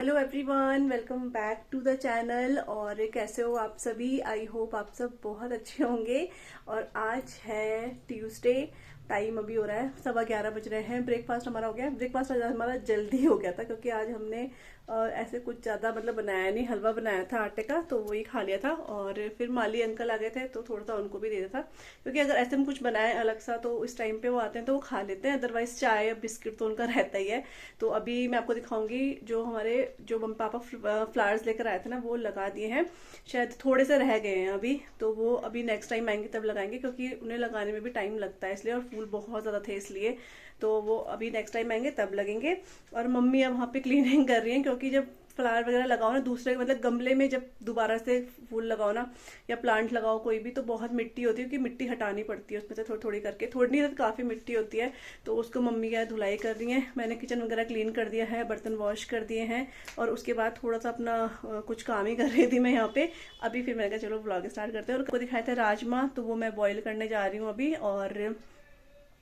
Hello everyone, welcome back to the channel. और कैसे हो आप सभी? आई होप आप सब बहुत अच्छे होंगे। और आज है ट्यूसडे, टाइम अभी हो रहा है 11:15 बज रहे हैं। ब्रेकफास्ट हमारा हो गया है। ब्रेकफास्ट आज हमारा जल्दी हो गया था क्योंकि आज हमने ऐसे कुछ ज़्यादा बनाया नहीं। हलवा बनाया था आटे का, तो वही खा लिया था। और फिर माली अंकल आ गए थे तो थोड़ा सा उनको भी दे दिया था, क्योंकि अगर ऐसे हम कुछ बनाए अलग सा तो इस टाइम पे वो आते हैं तो वो खा लेते हैं। अदरवाइज चाय या बिस्किट तो उनका रहता ही है। तो अभी मैं आपको दिखाऊंगी जो मम्मी पापा फ्लावर्स लेकर आए थे ना, वो लगा दिए हैं। शायद थोड़े से रह गए हैं अभी, तो वो अभी नेक्स्ट टाइम आएंगे तब लगाएंगे, क्योंकि उन्हें लगाने में भी टाइम लगता है इसलिए, और फूल बहुत ज़्यादा थे इसलिए। तो वो अभी नेक्स्ट टाइम आएंगे तब लगेंगे। और मम्मी अब वहाँ पे क्लीनिंग कर रही हैं, क्योंकि जब फ्लावर वगैरह लगाओ ना दूसरे गमले में, जब दोबारा से फूल लगाओ ना या प्लांट लगाओ कोई भी, तो बहुत मिट्टी होती है, क्योंकि मिट्टी हटानी पड़ती है उसमें से थोड़ी थोड़ी करके। थोड़ी नहीं तो काफ़ी मिट्टी होती है। तो उसको मम्मी क्या धुलाई कर रही हैं। मैंने किचन वगैरह क्लीन कर दिया है, बर्तन वॉश कर दिए हैं। और उसके बाद थोड़ा सा अपना कुछ काम ही कर रही थी मैं यहाँ पे। अभी फिर मैंने कहा चलो व्लॉग स्टार्ट करते हैं। और को दिखाया था राजमा, तो वो मैं बॉईल करने जा रही हूँ अभी। और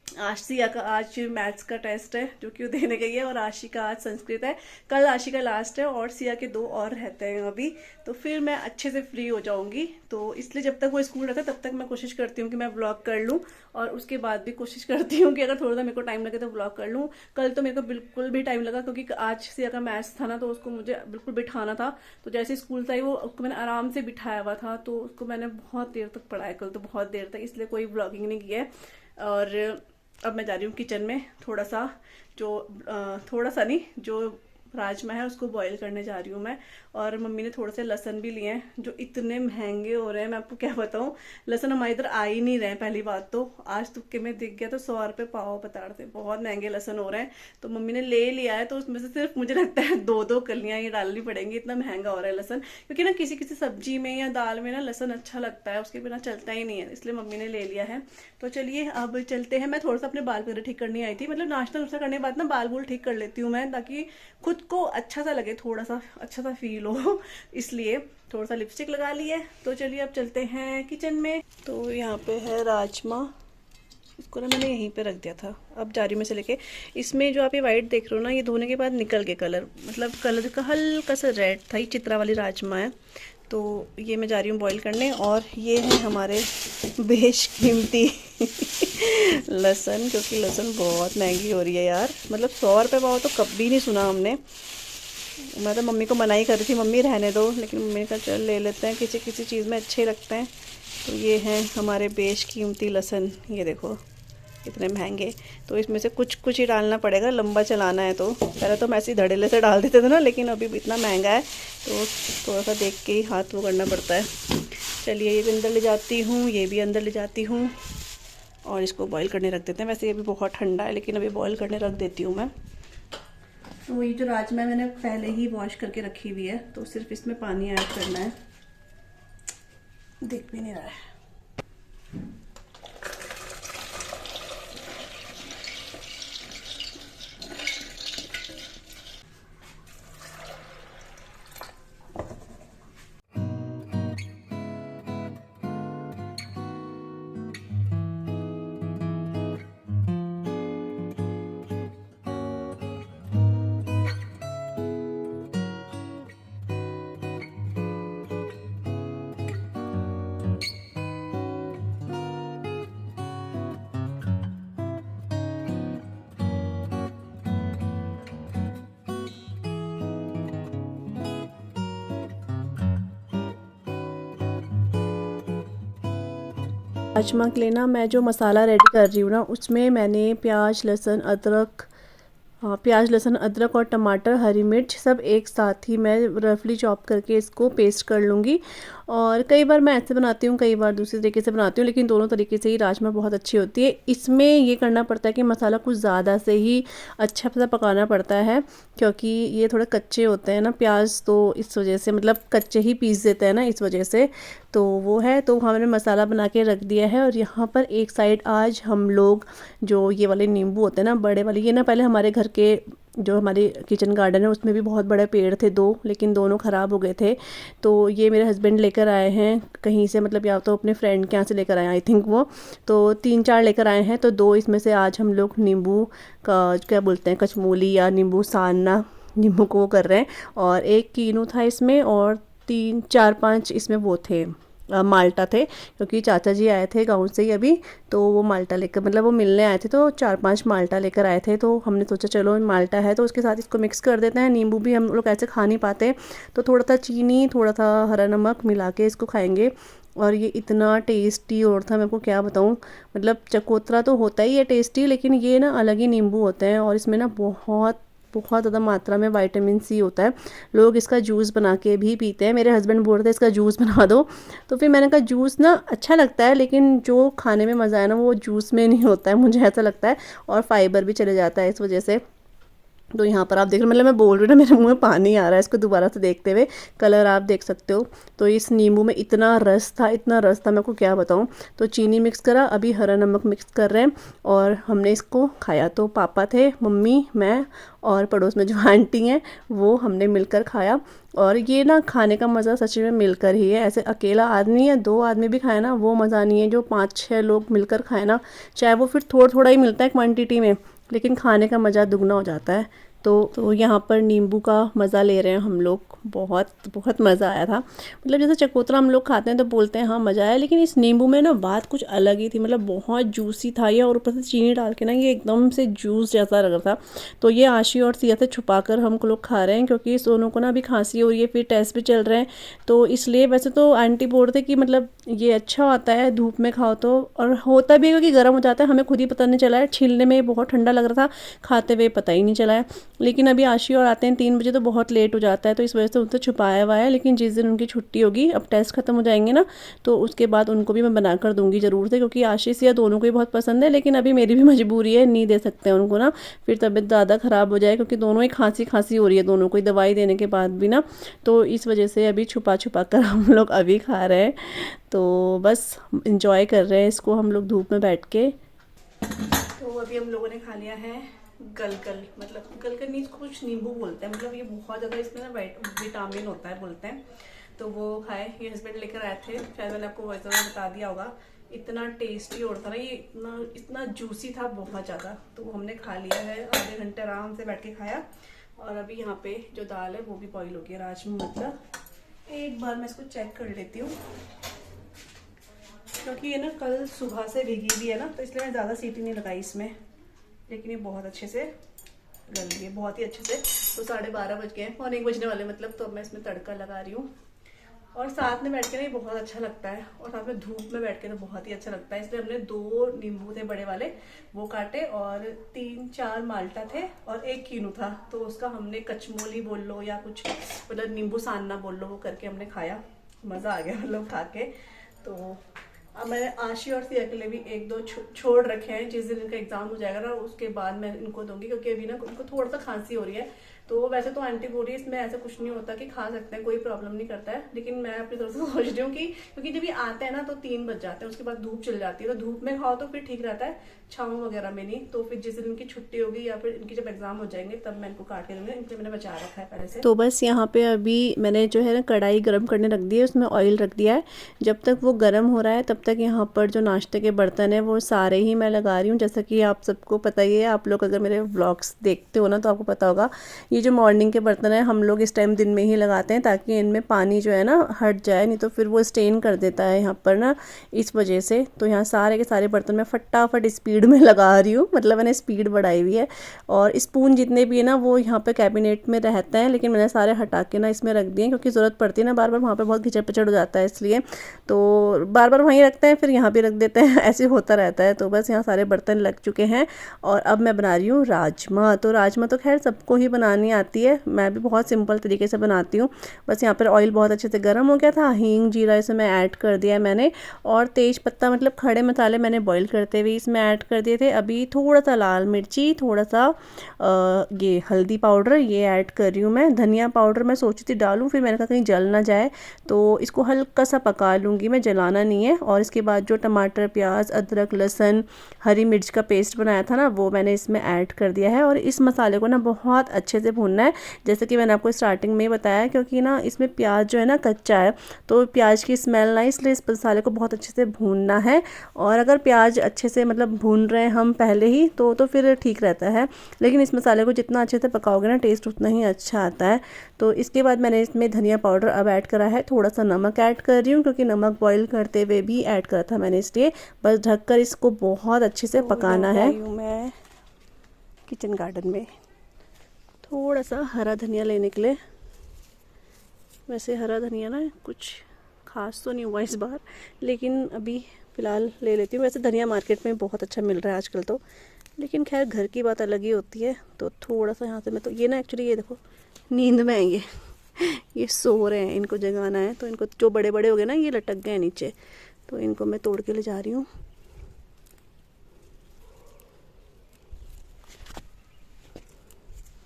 आशिया का आज मैथ्स का टेस्ट है जो कि वो देने गई है, और आशी का आज संस्कृत है। कल आशी का लास्ट है, और सिया के 2 और रहते हैं अभी। तो फिर मैं अच्छे से फ्री हो जाऊंगी। तो इसलिए जब तक वो स्कूल रहता है तब तक मैं कोशिश करती हूँ कि मैं ब्लॉग कर लूँ, और उसके बाद भी कोशिश करती हूँ कि अगर थोड़ा सा मेरे को टाइम लगे तो ब्लॉग कर लूँ। कल तो मेरे को बिल्कुल भी टाइम लगा, क्योंकि आज सिया का मैथ्स था ना, तो उसको मुझे बिल्कुल बिठाना था। तो जैसे स्कूल था वो, उसको मैंने आराम से बिठाया हुआ था, तो उसको मैंने बहुत देर तक पढ़ाया कल, तो बहुत देर तक, इसलिए कोई ब्लॉगिंग नहीं किया है। और अब मैं जा रही हूँ किचन में। थोड़ा सा नहीं, जो राजमा है उसको बॉईल करने जा रही हूँ मैं। और मम्मी ने थोड़े से लहसन भी लिए हैं, जो इतने महंगे हो रहे हैं, मैं आपको क्या बताऊँ। लहसन हमारे इधर आ ही नहीं रहे हैं। पहली बात तो आज तुक्के में दिख गया तो 100 रुपये पाव बता रहे थे। बहुत महंगे लहसन हो रहे हैं। तो मम्मी ने ले लिया है, तो उसमें से सिर्फ मुझे लगता है 2-2 कलियाँ ये डालनी पड़ेंगी, इतना महंगा हो रहा है लहसन। क्योंकि ना किसी किसी सब्जी में या दाल में ना लहसन अच्छा लगता है, उसके बिना चलता ही नहीं है, इसलिए मम्मी ने ले लिया है। तो चलिए अब चलते हैं। मैं थोड़ा सा अपने बाल वगैरह ठीक करनी आई थी, नाश्ता नुश्ता करने के बाद ना बाल बूल ठीक कर लेती हूँ मैं, ताकि खुद को अच्छा सा लगे, थोड़ा सा अच्छा सा फील हो। इसलिए थोड़ा सा लिपस्टिक लगा ली है। तो चलिए अब चलते हैं किचन में। तो यहाँ पे है राजमा, इसको ना मैंने यहीं पे रख दिया था, अब जा रही हूँ मैं से लेके। इसमें जो आप ये वाइट देख रहे हो ना, ये धोने के बाद निकल गए कलर, कलर का हल्का सा रेड था। ये चित्रा वाली राजमा है। तो ये मैं जा रही हूँ बॉईल करने। और ये है हमारे बेशकीमती लहसुन, क्योंकि लहसुन बहुत महंगी हो रही है यार। 100 रुपये पाव तो कभी नहीं सुना हमने। मैं तो मम्मी को मना ही कर रही थी, मम्मी रहने दो, लेकिन मम्मी ने कहा चल ले लेते हैं, किसी किसी चीज़ में अच्छे लगते हैं। तो ये हैं हमारे बेशकीमती लहसुन, ये देखो इतने महंगे। तो इसमें से कुछ कुछ ही डालना पड़ेगा, लंबा चलाना है। तो पहले तो हम ऐसे ही धड़ेले से डाल देते थे ना, लेकिन अभी इतना महंगा है तो थोड़ा सा देख के ही हाथ वो करना पड़ता है। चलिए ये भी अंदर ले जाती हूँ, ये भी अंदर ले जाती हूँ, और इसको बॉईल करने रख देते हैं। वैसे ये भी बहुत ठंडा है, लेकिन अभी बॉईल करने रख देती हूँ मैं। तो ये जो राजमा मैंने पहले ही वॉश करके रखी हुई है, तो सिर्फ इसमें पानी ऐड करना है। दिख भी नहीं रहा है। राजमा के लिए ना मैं जो मसाला रेडी कर रही हूँ ना, उसमें मैंने प्याज लहसुन अदरक, हाँ प्याज लहसुन अदरक और टमाटर हरी मिर्च सब एक साथ ही मैं रफली चॉप करके इसको पेस्ट कर लूँगी। और कई बार मैं ऐसे बनाती हूँ, कई बार दूसरे तरीके से बनाती हूँ, लेकिन दोनों तरीके से ही राजमा बहुत अच्छी होती है। इसमें ये करना पड़ता है कि मसाला कुछ ज़्यादा से ही अच्छा सा पकाना पड़ता है, क्योंकि ये थोड़े कच्चे होते हैं ना प्याज, तो इस वजह से कच्चे ही पीस देते हैं ना, इस वजह से। तो वो है, तो हमने मसाला बना के रख दिया है। और यहाँ पर एक साइड आज हम लोग जो ये वाले नींबू होते हैं ना बड़े वाले, ये ना पहले हमारे घर के जो हमारे किचन गार्डन है उसमें भी बहुत बड़े पेड़ थे 2, लेकिन दोनों ख़राब हो गए थे। तो ये मेरे हस्बैंड लेकर आए हैं कहीं से, या तो अपने फ्रेंड के यहाँ से लेकर आए आई थिंक वो। तो 3-4 लेकर आए हैं, तो 2 इसमें से आज हम लोग नींबू का क्या बोलते हैं, कचमूली या नींबू सानना नींबू को वो कर रहे हैं। और एक कीनू था इसमें और 3 4 5 इसमें वो थे माल्टा थे, क्योंकि चाचा जी आए थे गाँव से ही अभी, तो वो माल्टा लेकर मतलब वो मिलने आए थे तो 4 5 माल्टा लेकर आए थे। तो हमने सोचा चलो माल्टा है तो उसके साथ इसको मिक्स कर देते हैं। नींबू भी हम लोग ऐसे खा नहीं पाते, तो थोड़ा सा चीनी थोड़ा सा हरा नमक मिला के इसको खाएंगे। और ये इतना टेस्टी और था, मेरे को क्या बताऊँ। मतलब चकोतरा तो होता ही है टेस्टी, लेकिन ये ना अलग ही नींबू होते हैं और इसमें ना बहुत बहुत ज़्यादा मात्रा में विटामिन सी होता है। लोग इसका जूस बना के भी पीते हैं। मेरे हस्बैंड बोल रहे थे इसका जूस बना दो, तो फिर मैंने कहा जूस ना अच्छा लगता है, लेकिन जो खाने में मज़ा है ना वो जूस में नहीं होता है, मुझे ऐसा लगता है। और फाइबर भी चले जाता है इस वजह से। तो यहाँ पर आप देख रहे हो, मतलब मैं बोल रही हूँ ना मेरे मुंह में पानी आ रहा है इसको दोबारा से देखते हुए। कलर आप देख सकते हो। तो इस नींबू में इतना रस था, इतना रस था, मैं को क्या बताऊँ। तो चीनी मिक्स करा, अभी हरा नमक मिक्स कर रहे हैं और हमने इसको खाया। तो पापा थे, मम्मी, मैं और पड़ोस में जो आंटी हैं वो हमने मिलकर खाया। और ये ना खाने का मज़ा सच में मिलकर ही है। ऐसे अकेला आदमी या 2 आदमी भी खाए ना वो मज़ा नहीं है, जो 5 6 लोग मिलकर खाए ना, चाहे वो फिर थोड़ा थोड़ा ही मिलता है क्वांटिटी में, लेकिन खाने का मज़ा दुगना हो जाता है। तो यहाँ पर नींबू का मज़ा ले रहे हैं हम लोग। बहुत बहुत मज़ा आया था। मतलब जैसे चकोतरा हम लोग खाते हैं तो बोलते हैं हाँ मज़ा आया, लेकिन इस नींबू में ना बात कुछ अलग ही थी। मतलब बहुत जूसी था ये, और ऊपर से चीनी डाल के ना ये एकदम से जूस जैसा लग रहा था। तो ये आशी और सिया से छुपा कर हम लोग खा रहे हैं, क्योंकि सोनू को ना अभी खांसी हो रही है, फिर टेस्ट भी चल रहे हैं। तो इसलिए वैसे तो आंटी बोल रहे थे कि मतलब ये अच्छा होता है धूप में खाओ तो, और होता भी है क्योंकि गर्म हो जाता है। हमें खुद ही पता नहीं चला है, छीलने में बहुत ठंडा लग रहा था, खाते हुए पता ही नहीं चला है। लेकिन अभी आशी और आते हैं 3 बजे तो बहुत लेट हो जाता है, तो इस वजह से उनसे छुपाया हुआ है। लेकिन जिस दिन उनकी छुट्टी होगी, अब टेस्ट खत्म हो जाएंगे ना, तो उसके बाद उनको भी मैं बना कर दूंगी ज़रूर से, क्योंकि आशीष या दोनों को ही बहुत पसंद है। लेकिन अभी मेरी भी मजबूरी है, नहीं दे सकते हैं उनको ना, फिर तबीयत ज़्यादा ख़राब हो जाए, क्योंकि दोनों ही खांसी खांसी हो रही है दोनों को ही दवाई देने के बाद भी ना। तो इस वजह से अभी छुपा छुपा कर हम लोग अभी खा रहे हैं। तो बस इंजॉय कर रहे हैं इसको हम लोग धूप में बैठ के। तो अभी हम लोगों ने खा लिया है गलगल, मतलब गलगल नहीं, इसको कुछ नींबू बोलते हैं। मतलब ये बहुत ज़्यादा इसमें ना विटामिन होता है बोलते हैं। तो वो खाए, ये हस्बैंड लेकर आए थे, शायद मैंने आपको वैसे बता दिया होगा। इतना टेस्टी और था ना ये, इतना इतना जूसी था बहुत ज़्यादा। तो वो हमने खा लिया है, आधे घंटे आराम से बैठ के खाया। और अभी यहाँ पे जो दाल है वो भी बॉईल हो गया, राजमा मतलब। एक बार मैं इसको चेक कर लेती हूँ, क्योंकि ये ना कल सुबह से भीगी भी है ना, तो इसलिए मैं ज़्यादा सीटी नहीं लगाई इसमें। लेकिन ये बहुत अच्छे से गल गई है, बहुत ही अच्छे से। तो 12:30 बज गए हैं, 1 बजने वाले मतलब। तो अब मैं इसमें तड़का लगा रही हूँ। और साथ में बैठ के ना ये बहुत अच्छा लगता है, और साथ में धूप में बैठ के तो बहुत ही अच्छा लगता है। इसलिए हमने 2 नींबू थे बड़े वाले, वो काटे, और 3 4 माल्टा थे, और 1 कीनू था। तो उसका हमने कचमोली बोल लो या कुछ, मतलब नींबू सानना बोल लो, वो करके हमने खाया। मज़ा आ गया मतलब खा के। तो अब मैंने आशी और सिया के लिए भी 1 2 छोड़ रखे हैं। जिस दिन इनका एग्जाम हो जाएगा ना उसके बाद मैं इनको दूंगी, क्योंकि अभी ना उनको थोड़ा सा खांसी हो रही है। तो वैसे तो आंटी बोल रही है इसमें ऐसा कुछ नहीं होता, कि खा सकते हैं, कोई प्रॉब्लम नहीं करता है। लेकिन मैं अपनी तरफ से सोच रही हूँ कि क्योंकि जब ये आते हैं ना तो 3 बज जाते हैं, उसके बाद धूप चल जाती है। तो धूप में खाओ तो फिर ठीक रहता है, छाँव वगैरह में नहीं। तो फिर जिस दिन इनकी छुट्टी होगी या फिर इनकी जब एग्जाम हो जाएंगे तब मैं इनको काट के दूंगी, इनके मैंने बचा रखा है पहले से। तो बस यहाँ पे अभी मैंने जो है ना कढ़ाई गर्म करने रख दी है, उसमें ऑयल रख दिया है। जब तक वो गर्म हो रहा है तब तक यहाँ पर जो नाश्ते के बर्तन है वो सारे ही मैं लगा रही हूँ। जैसा कि आप सबको पता ही है, आप लोग अगर मेरे व्लॉग्स देखते हो ना तो आपको पता होगा, ये जो मॉर्निंग के बर्तन है हम लोग इस टाइम दिन में ही लगाते हैं, ताकि इनमें पानी जो है ना हट जाए, नहीं तो फिर वो स्टेन कर देता है यहाँ पर ना, इस वजह से। तो यहाँ सारे के सारे बर्तन मैं फटाफट स्पीड में लगा रही हूँ, मतलब मैंने स्पीड बढ़ाई हुई है। और स्पून जितने भी है ना वो यहाँ पे कैबिनेट में रहते हैं, लेकिन मैंने सारे हटा के ना इसमें रख दिए, क्योंकि ज़रूरत पड़ती है ना बार बार, वहाँ पर बहुत खिचड़ पिचड़ हो जाता है इसलिए। तो बार बार वहीं रखते हैं, फिर यहाँ भी रख देते हैं, ऐसे होता रहता है। तो बस यहाँ सारे बर्तन लग चुके हैं। और अब मैं बना रही हूँ राजमा। तो राजमा तो खैर सबको ही बनानी आती है, मैं भी बहुत सिंपल तरीके से बनाती हूँ। बस यहाँ पर ऑयल बहुत अच्छे से गर्म हो गया था, हींग जीरा इसे मैं ऐड कर दिया है मैंने, और तेज पत्ता मतलब खड़े मसाले मैंने बॉईल करते हुए इसमें ऐड कर दिए थे। अभी थोड़ा सा लाल मिर्ची, थोड़ा सा ये हल्दी पाउडर ये ऐड कर रही हूँ मैं। धनिया पाउडर मैं सोची थी डालूँ, फिर मैंने कहा कहीं जल ना जाए, तो इसको हल्का सा पका लूँगी मैं, जलाना नहीं है। और इसके बाद जो टमाटर प्याज अदरक लहसुन हरी मिर्च का पेस्ट बनाया था ना वो मैंने इसमें ऐड कर दिया है। और इस मसाले को ना बहुत अच्छे से भूनना है, जैसे कि मैंने आपको स्टार्टिंग में बताया, क्योंकि ना इसमें प्याज जो है ना कच्चा है, तो प्याज की स्मेल ना, इसलिए इस मसाले को बहुत अच्छे से भूनना है। और अगर प्याज अच्छे से मतलब भून रहे हैं हम पहले ही तो फिर ठीक रहता है, लेकिन इस मसाले को जितना अच्छे से पकाओगे ना टेस्ट उतना ही अच्छा आता है। तो इसके बाद मैंने इसमें धनिया पाउडर अब ऐड करा है, थोड़ा सा नमक ऐड कर रही हूँ क्योंकि नमक बॉईल करते हुए भी ऐड करा था मैंने, इसलिए बस ढककर इसको बहुत अच्छे से पकाना है। मैं किचन गार्डन में थोड़ा सा हरा धनिया लेने के लिए, वैसे हरा धनिया ना कुछ खास तो नहीं हुआ इस बार, लेकिन अभी फ़िलहाल ले लेती हूँ। वैसे धनिया मार्केट में बहुत अच्छा मिल रहा है आजकल तो, लेकिन खैर घर की बात अलग ही होती है। तो थोड़ा सा यहाँ से मैं, तो ये ना एक्चुअली ये देखो नींद में है ये सो रहे हैं, इनको जगाना है। तो इनको जो बड़े बड़े हो गए ना ये लटक गए हैं नीचे, तो इनको मैं तोड़ के ले जा रही हूँ।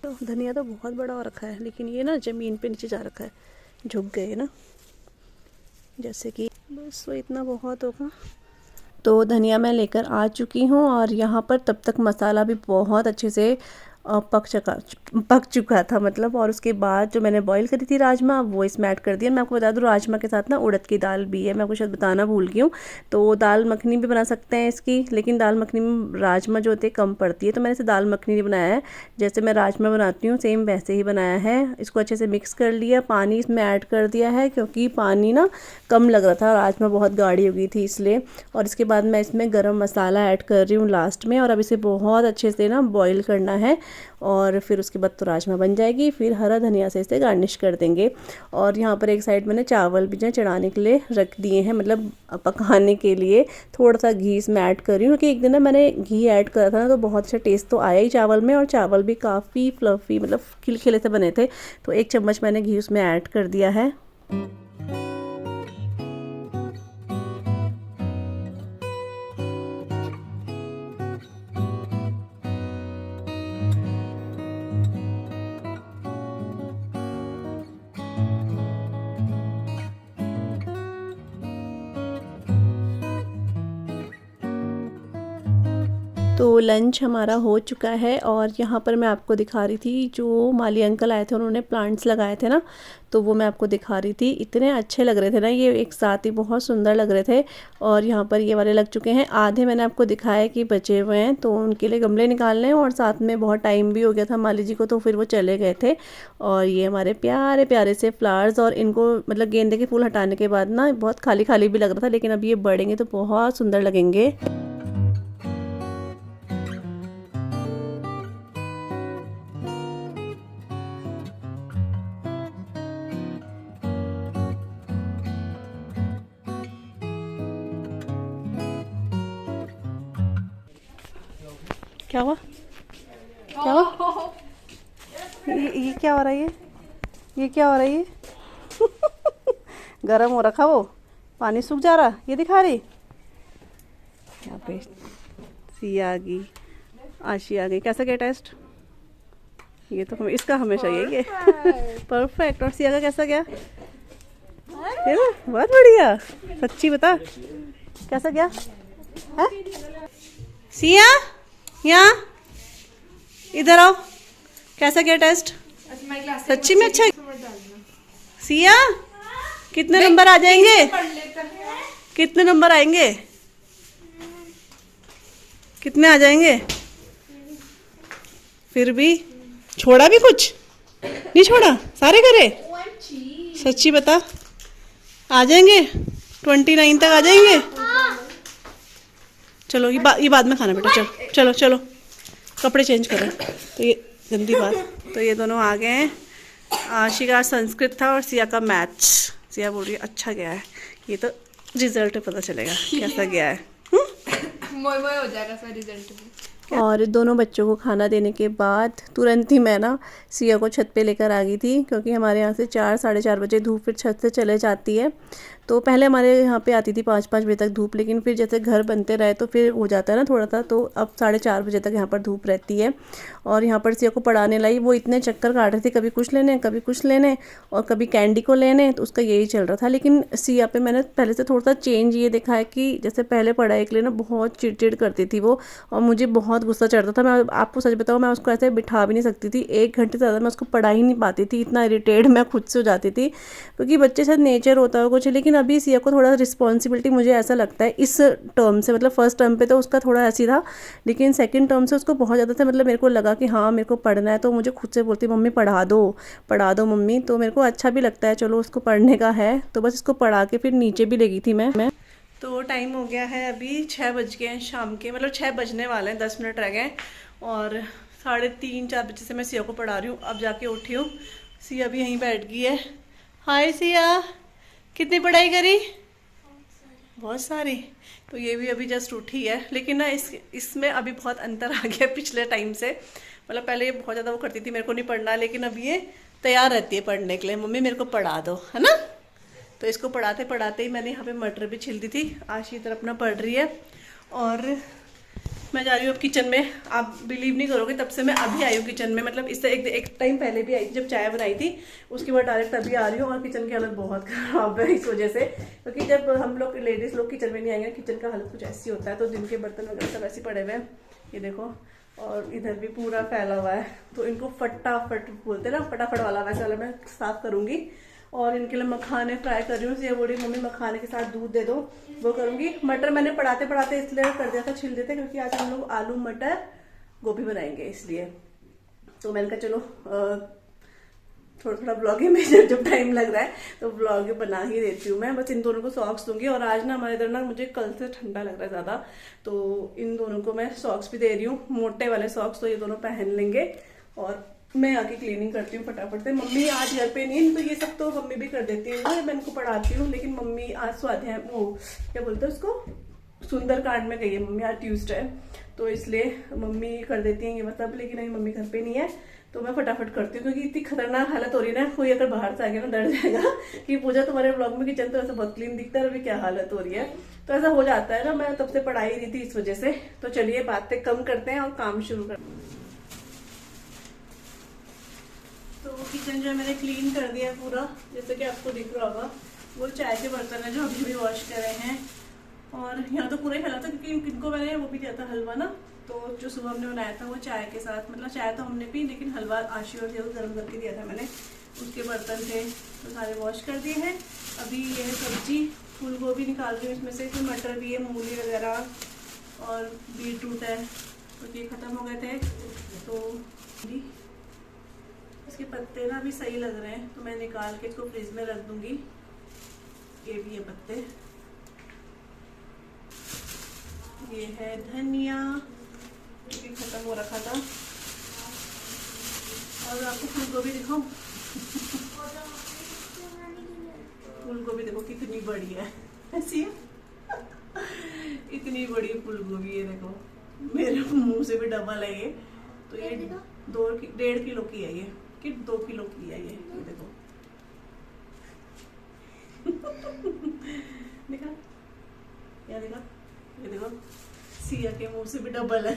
तो धनिया तो बहुत बड़ा हो रखा है, लेकिन ये ना ज़मीन पे नीचे जा रखा है, झुक गए ना, जैसे कि बस वो इतना बहुत होगा। तो धनिया मैं लेकर आ चुकी हूँ और यहाँ पर तब तक मसाला भी बहुत अच्छे से पक चुका था मतलब। और उसके बाद जो मैंने बॉईल करी थी राजमा वो इसमें ऐड कर दिया। मैं आपको बता दूँ राजमा के साथ ना उड़द की दाल भी है, मैं आपको शायद बताना भूल गई हूँ। तो दाल मखनी भी बना सकते हैं इसकी, लेकिन दाल मखनी में राजमा जो होते हैं कम पड़ती है, तो मैंने इसे दाल मखनी नहीं बनाया है। जैसे मैं राजमा बनाती हूँ सेम वैसे ही बनाया है। इसको अच्छे से मिक्स कर लिया, पानी इसमें ऐड कर दिया है क्योंकि पानी ना कम लग रहा था, राजमा बहुत गाढ़ी हो गई थी इसलिए। और इसके बाद मैं इसमें गरम मसाला ऐड कर रही हूँ लास्ट में, और अब इसे बहुत अच्छे से ना बॉईल करना है और फिर उसके बाद तो राजमा बन जाएगी। फिर हरा धनिया से इसे गार्निश कर देंगे। और यहाँ पर एक साइड मैंने चावल भी जो चढ़ाने के लिए रख दिए हैं, मतलब पकाने के लिए। थोड़ा सा घी इसमें ऐड कर रही हूँ क्योंकि एक दिन ना मैंने घी ऐड करा था ना तो बहुत अच्छा टेस्ट तो आया ही चावल में, और चावल भी काफ़ी फ्लफ़ी मतलब खिलखिले से बने थे। तो 1 चम्मच मैंने घी उसमें ऐड कर दिया है। तो लंच हमारा हो चुका है और यहाँ पर मैं आपको दिखा रही थी जो माली अंकल आए थे, उन्होंने प्लांट्स लगाए थे ना, तो वो मैं आपको दिखा रही थी। इतने अच्छे लग रहे थे ना ये, एक साथ ही बहुत सुंदर लग रहे थे। और यहाँ पर ये वाले लग चुके हैं, आधे मैंने आपको दिखाया कि बचे हुए हैं, तो उनके लिए गमले निकालने हैं। और साथ में बहुत टाइम भी हो गया था माली जी को, तो फिर वो चले गए थे। और ये हमारे प्यारे प्यारे से फ्लावर्स, और इनको मतलब गेंदे के फूल हटाने के बाद ना बहुत खाली खाली भी लग रहा था, लेकिन अब ये बढ़ेंगे तो बहुत सुंदर लगेंगे। क्या हुआ? क्या हुआ? ये क्या हो रहा है? ये क्या हो रहा है? गरम हो रखा, वो पानी सूख जा रहा, ये दिखा रही। यहाँ पे सिया आ गई, आशी आ गई। कैसा गया टेस्ट? ये तो इसका हमेशा यही है परफेक्ट। और सिया का कैसा गया? बहुत बढ़िया, सच्ची बता कैसा गया है? सिया यहाँ इधर आओ, कैसा गया टेस्ट? सच्ची में अच्छा? सिया कितने नंबर आ जाएंगे? कितने नंबर आएंगे? कितने आ जाएंगे? फिर भी छोड़ा भी कुछ नहीं? छोड़ा, सारे करे? सच्ची बता, आ जाएंगे 29 तक आ जाएंगे? चलो ये बाद में खाना बेटा, चलो चलो चलो कपड़े चेंज करो। तो ये गंदी बात। तो ये दोनों आ गए हैं। आशी का संस्कृत था और सिया का मैथ्स। सिया बोल रही है अच्छा गया है, ये तो रिजल्ट पता चलेगा कैसा गया है। मोय मोय हो जाएगा सर रिजल्ट में। और दोनों बच्चों को खाना देने के बाद तुरंत ही मैं ना सिया को छत पे लेकर आ गई थी, क्योंकि हमारे यहाँ से 4 साढ़े 4 बजे धूप फिर छत से चले जाती है। तो पहले हमारे यहाँ पे आती थी 5-5 बजे तक धूप, लेकिन फिर जैसे घर बनते रहे तो फिर हो जाता है ना थोड़ा सा, तो अब 4:30 बजे तक यहाँ पर धूप रहती है। और यहाँ पर सिया को पढ़ाने लाई, वो इतने चक्कर काट रही थी, कभी कुछ लेने कभी कुछ लेने और कभी कैंडी को लेने, तो उसका यही चल रहा था। लेकिन सिया पे मैंने पहले से थोड़ा सा चेंज ये देखा है कि जैसे पहले पढ़ाई के लिए ना बहुत चिड़चिड़ करती थी वो, और मुझे बहुत गुस्सा चढ़ता था। मैं आपको सच बताऊँ, मैं उसको ऐसे बिठा भी नहीं सकती थी, 1 घंटे से ज़्यादा मैं उसको पढ़ा ही नहीं पाती थी, इतना इरिटेट मैं खुद से हो जाती थी। क्योंकि बच्चे शायद नेचर होता है कुछ, लेकिन अभी सिया को थोड़ा रिस्पॉन्सिबिलिटी मुझे ऐसा लगता है इस टर्म से, मतलब फर्स्ट टर्म पे तो उसका थोड़ा ऐसी था, लेकिन सेकंड टर्म से उसको बहुत ज़्यादा था। मतलब मेरे को लगा कि हाँ मेरे को पढ़ना है, तो मुझे खुद से बोलती मम्मी पढ़ा दो मम्मी, तो मेरे को अच्छा भी लगता है, चलो उसको पढ़ने का है, तो बस इसको पढ़ा के फिर नीचे भी ले गई थी मैं। तो टाइम हो गया है अभी 6 बज गए हैं शाम के, मतलब 6 बजने वाले हैं, 10 मिनट रह गए। और 3:30-4 बजे से मैं सिया को पढ़ा रही हूँ, अब जाके उठी हूँ। सिया भी यहीं बैठ गई है। हाय सिया, कितनी पढ़ाई करी? बहुत सारी। तो ये भी अभी जस्ट उठी है, लेकिन ना इसमें अभी बहुत अंतर आ गया पिछले टाइम से। मतलब पहले ये बहुत ज़्यादा वो करती थी मेरे को नहीं पढ़ना, लेकिन अब ये तैयार रहती है पढ़ने के लिए, मम्मी मेरे को पढ़ा दो, है ना। तो इसको पढ़ाते पढ़ाते ही मैंने यहाँ पे मटर भी छिल दी थी। आशी इधर अपना पढ़ रही है और मैं जा रही हूँ अब किचन में। आप बिलीव नहीं करोगे, तब से मैं अभी आई हूँ किचन में, मतलब इससे एक टाइम पहले भी आई थी जब चाय बनाई थी, उसके बाद डायरेक्ट अभी आ रही हूँ। और किचन की हालत बहुत खराब है इस वजह से, क्योंकि जब हम लोग लेडीज़ लोग किचन में नहीं आएंगे, किचन का हालत कुछ ऐसी होता है। तो दिन के बर्तन वगैरह सब ऐसे पड़े हुए हैं, ये देखो, और इधर भी पूरा फैला हुआ है। तो इनको फटाफट बोलते हैं ना, फटाफट वाला, वैसे वाला मैं साफ करूँगी। और इनके लिए मखाने फ्राई कर रही हूँ। ये बोली मम्मी मखाने के साथ दूध दे दो, वो करूँगी। मटर मैंने पढ़ाते पढ़ाते इसलिए कर दिया था, छिल देते, क्योंकि आज हम लोग आलू मटर गोभी बनाएंगे इसलिए। तो मैंने कहा चलो थोड़ा थोड़ा ब्लॉगिंग में जब टाइम लग रहा है तो ब्लॉग बना ही देती हूँ मैं। बस इन दोनों को सॉक्स दूंगी। और आज ना हमारे इधर ना मुझे कल से ठंडा लग रहा है ज़्यादा, तो इन दोनों को मैं सॉक्स भी दे रही हूँ, मोटे वाले सॉक्स, तो ये दोनों पहन लेंगे। और मैं आके क्लीनिंग करती हूँ फटाफट से। मम्मी आज घर पे नहीं, तो ये सब तो मम्मी भी कर देती है, मैं इनको पढ़ाती हूँ। लेकिन मम्मी आज स्वाध्याय, वो क्या बोलते हैं उसको, सुंदरकांड में गई है मम्मी, आज ट्यूसडे है, तो इसलिए मम्मी कर देती हैं ये मतलब। लेकिन अभी मम्मी घर पे नहीं है, तो मैं फटाफट करती हूँ, क्योंकि इतनी खतरनाक हालत हो रही है ना, कोई अगर बाहर से आ गया ना डर जाएगा कि पूजा तुम्हारे ब्लॉग में किचन तो ऐसा बहुत क्लीन दिखता है, अभी क्या हालत हो रही है। तो ऐसा हो जाता है ना, मैं तब से पढ़ाई रही थी इस वजह से। तो चलिए बातें कम करते हैं और काम शुरू करते हैं। तो किचन जो है मैंने क्लीन कर दिया है पूरा, जैसे कि आपको दिख रहा होगा। वो चाय के बर्तन है जो अभी भी वॉश कर रहे हैं। और यहाँ तो पूरा ही फैला था, क्योंकि इनको मैंने वो भी दिया था हलवा ना, तो जो सुबह हमने बनाया था वो चाय के साथ, मतलब चाय तो हमने पी, लेकिन हलवा आशी और जो गर्म करके दिया था मैंने, उसके बर्तन थे तो सारे वॉश कर दिए हैं। अभी ये है सब्जी, फूल गोभी निकाल रही हूँ इसमें से, फिर मटर भी है, मूली वगैरह और बीटरूट है, तो ये ख़त्म हो गए थे। तो इसके पत्ते ना भी सही लग रहे हैं, तो मैं निकाल के इसको फ्रिज में रख दूंगी। ये भी है पत्ते, ये है धनिया, ये भी खत्म हो रखा था। और आपको फूल गोभी दिखाऊं? फूल गोभी देखो कितनी बड़ी है, ऐसी है इतनी बड़ी फूल गोभी है, देखो मेरे मुंह से भी डबल है ये। तो ये 1.5 किलो की है, ये कि 2 किलो की है ये देखो देखा, क्या देखा, ये देखो सिया के मुंह से भी डबल है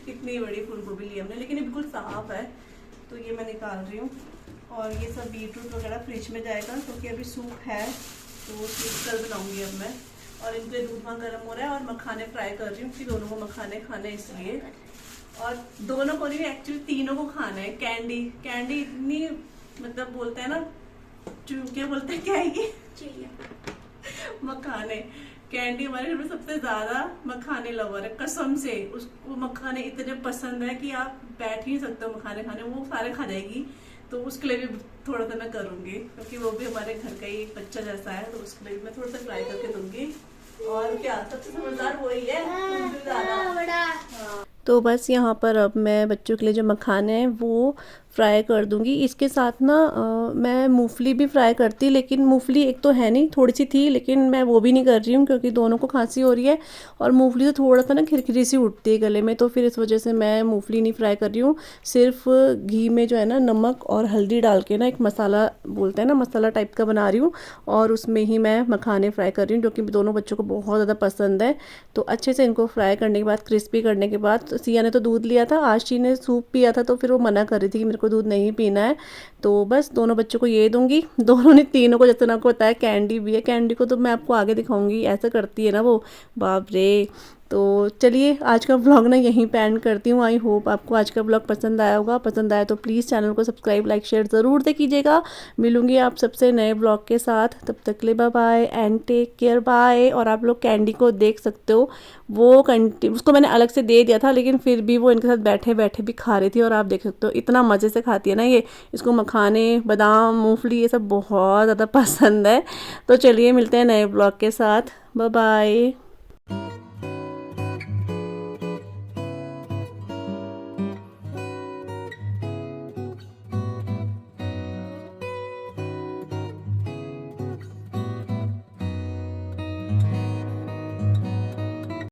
इतनी बड़ी फूल गोभी ली हमने, लेकिन ये बिल्कुल साफ है। तो ये मैं निकाल रही हूँ। और ये सब बीटरूट वगैरह फ्रिज में जाएगा, क्योंकि अभी सूप है, तो सूप कल बनाऊंगी अब मैं। और इनके दूध वहाँ गर्म हो रहा है, और मखाने फ्राई कर रही हूँ, कि दोनों को मखाने खाने इसलिए। और दोनों को नहीं, एक्चुअली तीनों को खाना है। कैंडी इतनी, मतलब बोलते हैं ना, क्या बोलते हैं, क्या है ये मखाने। कैंडी हमारे घर में सबसे ज्यादा मखाने लवर है, कसम से। उसको मखाने इतने पसंद है कि आप बैठ ही नहीं सकते हो मखाने खाने, वो सारे खा जाएगी। तो उसके लिए भी थोड़ा सा मैं करूंगी, क्योंकि वो भी हमारे घर का ही एक बच्चा जैसा है, तो उसके लिए भी मैं थोड़ा सा ट्राई करके दूंगी। और क्या, सबसे समझदार वही है, हाँ। तो बस यहाँ पर अब मैं बच्चों के लिए जो मखाने हैं वो फ्राई कर दूंगी। इसके साथ ना मैं मूंगफली भी फ्राई करती, लेकिन मूंगफली एक तो है नहीं, थोड़ी सी थी, लेकिन मैं वो भी नहीं कर रही हूँ क्योंकि दोनों को खांसी हो रही है और मूंगफली तो थोड़ा सा ना खिरखिरी सी उठती है गले में, तो फिर इस वजह से मैं मूंगफली नहीं फ्राई कर रही हूँ। सिर्फ घी में जो है ना नमक और हल्दी डाल के ना एक मसाला बोलते हैं ना, मसाला टाइप का बना रही हूँ और उसमें ही मैं मखाने फ्राई कर रही हूँ, जो कि दोनों बच्चों को बहुत ज़्यादा पसंद है। तो अच्छे से इनको फ्राई करने के बाद, क्रिस्पी करने के बाद, तो सिया ने तो दूध लिया था, आशी ने सूप पिया था, तो फिर वो मना कर रही थी कि मेरे को दूध नहीं पीना है। तो बस दोनों बच्चों को ये दूंगी। दोनों ने, तीनों को, जैसे आपको बताया कैंडी भी है, कैंडी को तो मैं आपको आगे दिखाऊंगी, ऐसा करती है ना वो, बाप रे। तो चलिए आज का ब्लॉग ना यहीं पे एंड करती हूँ। आई होप आपको आज का ब्लॉग पसंद आया होगा। पसंद आया तो प्लीज़ चैनल को सब्सक्राइब, लाइक, शेयर ज़रूर से कीजिएगा। मिलूंगी आप सबसे नए ब्लॉग के साथ, तब तक के लिए bye bye and take care, bye. और आप लोग कैंडी को देख सकते हो, वो उसको मैंने अलग से दे दिया था, लेकिन फिर भी वो इनके साथ बैठे बैठे भी खा रही थी, और आप देख सकते हो इतना मज़े से खाती है ना ये। इसको मखाने, बादाम, मूंगफली ये सब बहुत ज़्यादा पसंद है। तो चलिए मिलते हैं नए ब्लॉग के साथ, बाय बाय।